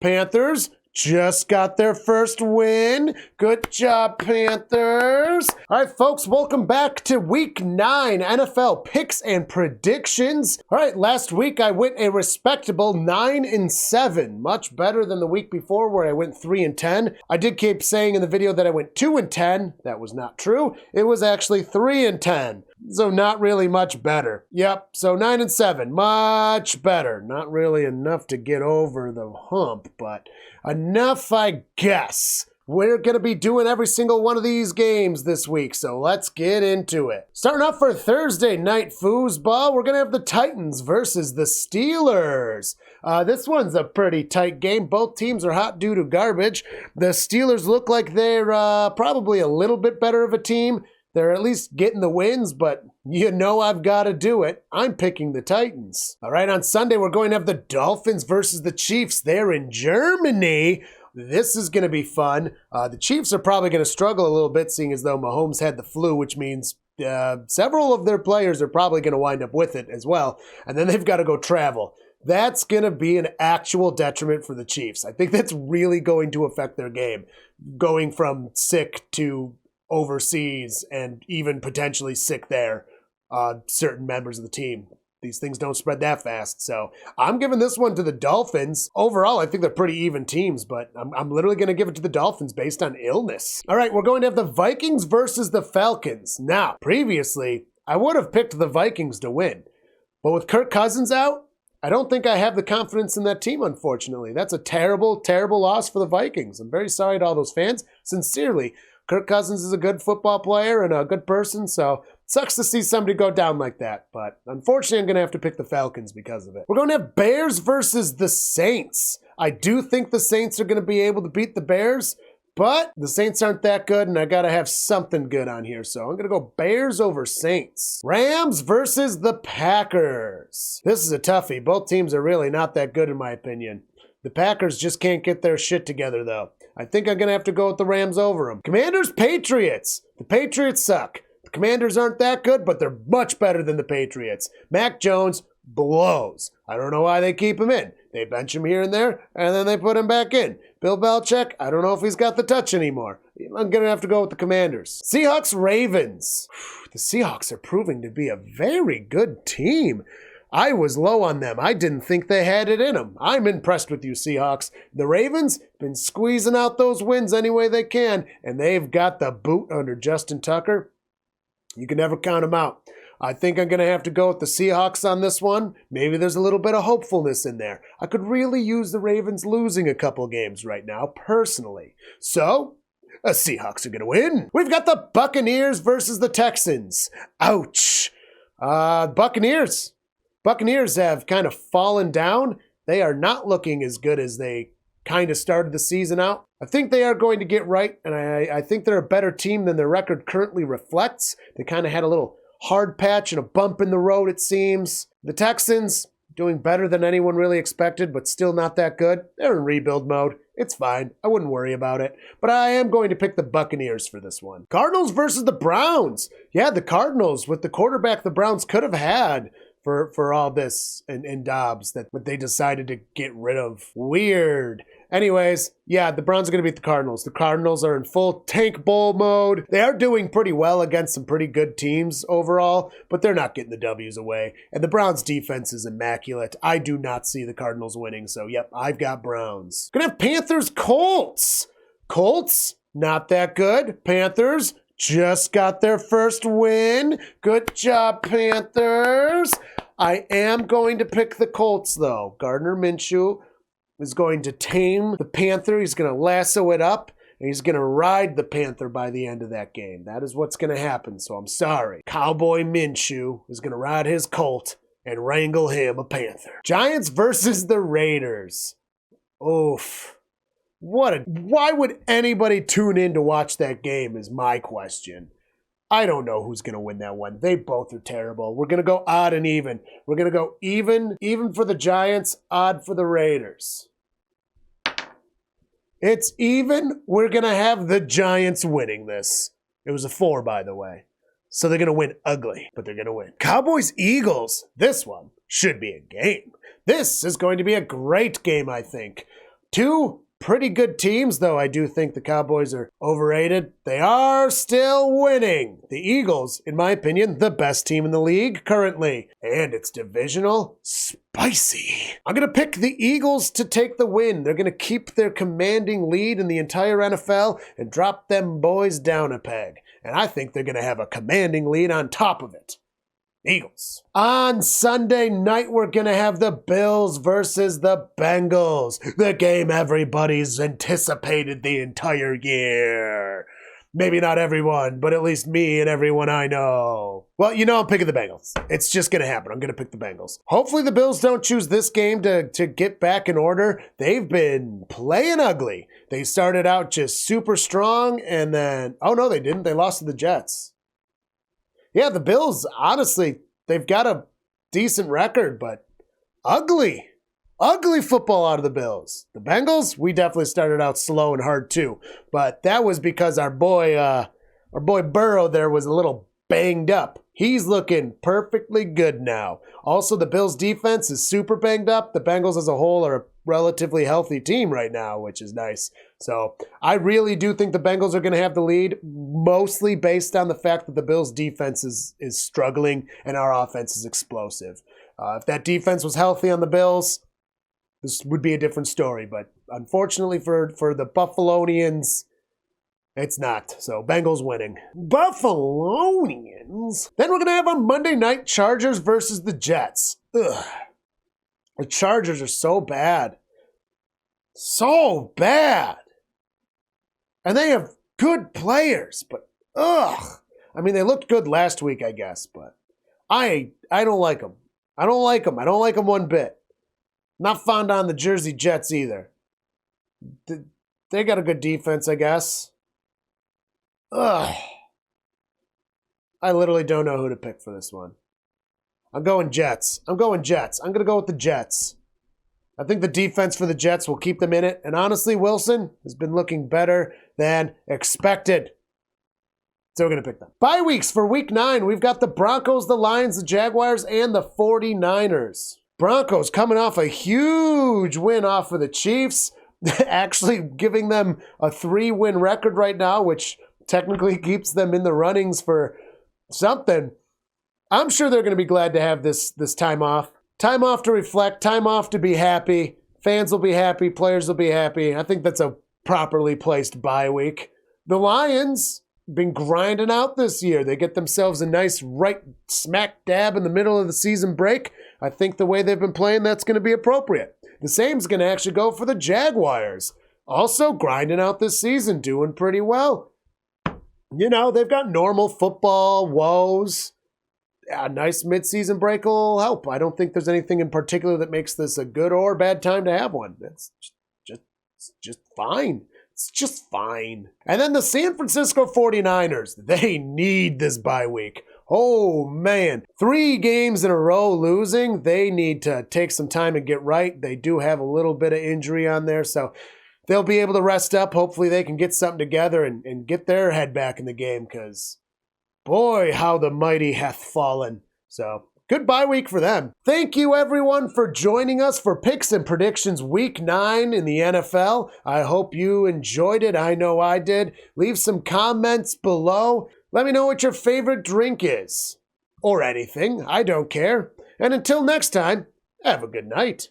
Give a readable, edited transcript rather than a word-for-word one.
Panthers just got their first win. Good job, Panthers. All right, folks, welcome back to Week 9 NFL picks and predictions. All right, last week I went a respectable 9-7, much better than the week before where I went 3-10. I did keep saying in the video that I went 2-10. That was not true. It was actually 3-10. So not really much better. Yep, so 9-7, much better. Not really enough to get over the hump, but enough, I guess. We're going to be doing every single one of these games this week, so let's get into it. Starting off for Thursday night foosball, we're going to have the Titans versus the Steelers. This one's a pretty tight game. Both teams are hot due to garbage. The Steelers look like they're probably a little bit better of a team. They're at least getting the wins, but you know I've got to do it. I'm picking the Titans. All right, on Sunday, we're going to have the Dolphins versus the Chiefs. They're in Germany. This is going to be fun. The Chiefs are probably going to struggle a little bit, seeing as though Mahomes had the flu, which means several of their players are probably going to wind up with it as well. And then they've got to go travel. That's going to be an actual detriment for the Chiefs. I think that's really going to affect their game, going from sick to overseas and even potentially sick there, certain members of the team. These things don't spread that fast, so I'm giving this one to the Dolphins. Overall, I think they're pretty even teams, but I'm literally going to give it to the Dolphins based on illness. All right, we're going to have the Vikings versus the Falcons. Now, previously, I would have picked the Vikings to win, but with Kirk Cousins out, I don't think I have the confidence in that team, unfortunately. That's a terrible, terrible loss for the Vikings. I'm very sorry to all those fans. Sincerely, Kirk Cousins is a good football player and a good person, so it sucks to see somebody go down like that. But unfortunately, I'm going to have to pick the Falcons because of it. We're going to have Bears versus the Saints. I do think the Saints are going to be able to beat the Bears, but the Saints aren't that good, and I got to have something good on here. So I'm going to go Bears over Saints. Rams versus the Packers. This is a toughie. Both teams are really not that good in my opinion. The Packers just can't get their shit together, though. I think I'm going to have to go with the Rams over them. Commanders, Patriots. The Patriots suck. The Commanders aren't that good, but they're much better than the Patriots. Mac Jones blows. I don't know why they keep him in. They bench him here and there, and then they put him back in. Bill Belichick, I don't know if he's got the touch anymore. I'm going to have to go with the Commanders. Seahawks, Ravens. The Seahawks are proving to be a very good team. I was low on them. I didn't think they had it in them. I'm impressed with you, Seahawks. The Ravens been squeezing out those wins any way they can, and they've got the boot under Justin Tucker. You can never count them out. I think I'm going to have to go with the Seahawks on this one. Maybe there's a little bit of hopefulness in there. I could really use the Ravens losing a couple games right now, personally. So, the Seahawks are going to win. We've got the Buccaneers versus the Texans. Ouch. Buccaneers have kind of fallen down. They are not looking as good as they kind of started the season out. I think they are going to get right, and I think they're a better team than their record currently reflects. They kind of had a little hard patch and a bump in the road, it seems. The Texans, doing better than anyone really expected, but still not that good. They're in rebuild mode. It's fine. I wouldn't worry about it. But I am going to pick the Buccaneers for this one. Cardinals versus the Browns. Yeah, the Cardinals, with the quarterback the Browns could have had for all this and Dobbs that they decided to get rid of. Weird. Anyways, yeah, the Browns are going to beat the Cardinals. The Cardinals are in full tank bowl mode. They are doing pretty well against some pretty good teams overall, but they're not getting the W's away. And the Browns defense is immaculate. I do not see the Cardinals winning, so yep, I've got Browns. Gonna have Panthers, Colts. Colts, not that good. Panthers just got their first win. Good job, Panthers. I am going to pick the Colts, though. Gardner Minshew is going to tame the Panther. He's going to lasso it up, and he's going to ride the Panther by the end of that game. That is what's going to happen, so I'm sorry. Cowboy Minshew is going to ride his Colt and wrangle him a Panther. Giants versus the Raiders. Oof. Why would anybody tune in to watch that game is my question. I don't know who's going to win that one. They both are terrible. We're going to go odd and even. We're going to go even for the Giants, odd for the Raiders. It's even. We're going to have the Giants winning this. It was a 4, by the way. So they're going to win ugly, but they're going to win. Cowboys, Eagles. This one should be a game. This is going to be a great game, I think. Two pretty good teams, though I do think the Cowboys are overrated. They are still winning. The Eagles, in my opinion, the best team in the league currently. And it's divisional spicy. I'm going to pick the Eagles to take the win. They're going to keep their commanding lead in the entire NFL and drop them boys down a peg. And I think they're going to have a commanding lead on top of it. Eagles. On Sunday night, we're going to have the Bills versus the Bengals. The game everybody's anticipated the entire year. Maybe not everyone, but at least me and everyone I know. Well, you know I'm picking the Bengals. It's just going to happen. I'm going to pick the Bengals. Hopefully the Bills don't choose this game to get back in order. They've been playing ugly. They started out just super strong and then, oh no, they didn't. They lost to the Jets. Yeah, the Bills, honestly, they've got a decent record, but ugly. Ugly football out of the Bills. The Bengals, we definitely started out slow and hard too, but that was because our boy Burrow there was a little banged up. He's looking perfectly good now. Also, the Bills defense is super banged up. The Bengals as a whole are a relatively healthy team right now, which is nice. So I really do think the Bengals are going to have the lead, mostly based on the fact that the Bills defense is struggling and our offense is explosive. If that defense was healthy on the Bills, this would be a different story. But unfortunately for the Buffalonians, it's not. So Bengals winning. Buffalonians. Then we're going to have on Monday night Chargers versus the Jets. Ugh. The Chargers are so bad. So bad. And they have good players, but ugh. I mean, they looked good last week, I guess, but I don't like them. I don't like them. I don't like them one bit. Not fond on the Jersey Jets either. They got a good defense, I guess. Ugh. I literally don't know who to pick for this one. I'm going Jets. I'm going Jets. I'm going to go with the Jets. I think the defense for the Jets will keep them in it. And honestly, Wilson has been looking better than expected. So we're going to pick them. Bye weeks for week 9. We've got the Broncos, the Lions, the Jaguars, and the 49ers. Broncos coming off a huge win off of the Chiefs. Actually giving them a 3-win record right now, which technically keeps them in the runnings for something. I'm sure they're going to be glad to have this time off. Time off to reflect, time off to be happy. Fans will be happy, players will be happy. I think that's a properly placed bye week. The Lions been grinding out this year. They get themselves a nice right smack dab in the middle of the season break. I think the way they've been playing, that's going to be appropriate. The same's going to actually go for the Jaguars. Also grinding out this season, doing pretty well. You know, they've got normal football woes. A nice midseason break will help. I don't think there's anything in particular that makes this a good or bad time to have one. It's just fine. It's just fine. And then the San Francisco 49ers. They need this bye week. Oh, man. 3 games in a row losing. They need to take some time and get right. They do have a little bit of injury on there, so they'll be able to rest up. Hopefully they can get something together and get their head back in the game because boy, how the mighty hath fallen. So, good bye week for them. Thank you, everyone, for joining us for Picks and Predictions Week 9 in the NFL. I hope you enjoyed it. I know I did. Leave some comments below. Let me know what your favorite drink is. Or anything. I don't care. And until next time, have a good night.